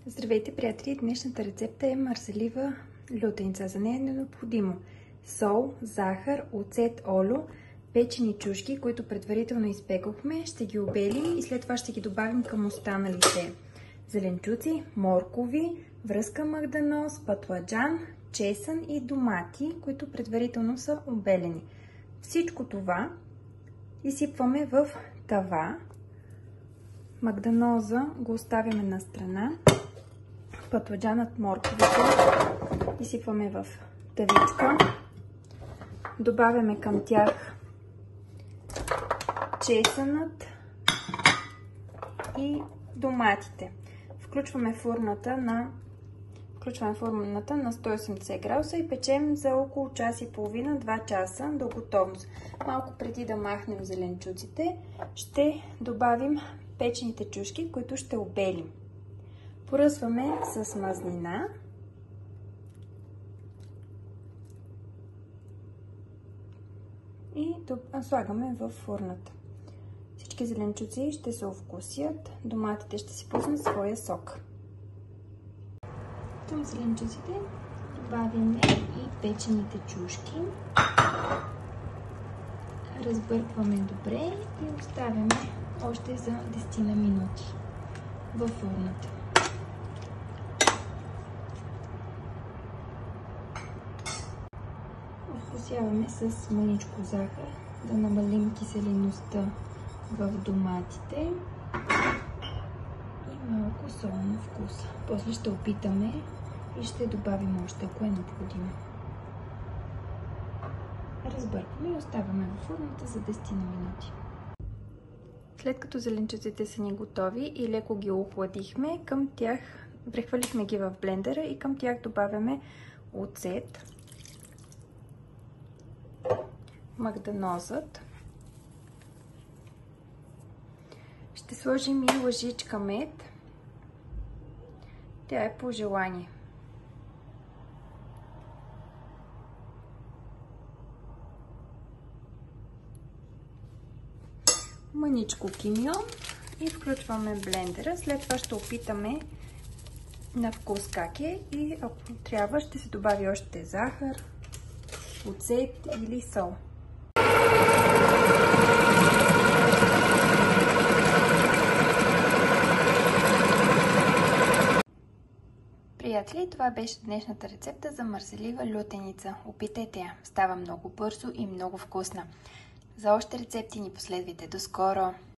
Здравейте, приятели! Днешната рецепта е марселива лютеница. За нея е необходимо сол, захар, оцет, олио, печени чушки, които предварително изпекохме. Ще ги обелим и след това ще ги добавим към останалите зеленчуци, моркови, връзка магдanoz, патладжан, чесън и домати, които предварително са обелени. Всичко това изсипваме в тава. Магданоза го оставяме на страна. Патладжанът, морковите изсипваме в тавичка. Добавяме към тях чесънът и доматите. Включваме фурната на 180 градуса и печем за около час и половина-2 часа до готовност. Малко преди да махнем зеленчуците, ще добавим печените чушки, които ще обелим. Поръсваме с мазнина. И слагаме в фурната. Всички зеленчуци ще се овкусят, доматите ще си пуснат своя сок. Към зеленчуците добавяме и печените чушки. Разбъркваме добре и оставяме още за 10 минути във фурната. Овкусяваме с мъничко захар, да намалим киселеността в доматите и малко сол на вкуса. После ще опитаме и ще добавим още, ако е необходимо. Разбъркваме и оставяме във фурната за 10 минути. След като зеленчуците са ни готови и леко ги охладихме, към тях прехвърлихме ги в блендера и към тях добавяме оцет, магданозът. Ще сложим и лъжичка мед. Тя е по желание. Мъничко кимьон и включваме блендера. След това ще опитаме на вкус как е и ако трябва ще се добави още захар, оцет или сол. Приятели, това беше днешната рецепта за марселива лютеница. Опитайте я. Става много бързо и много вкусна. За още рецепти ни последвайте. До скоро!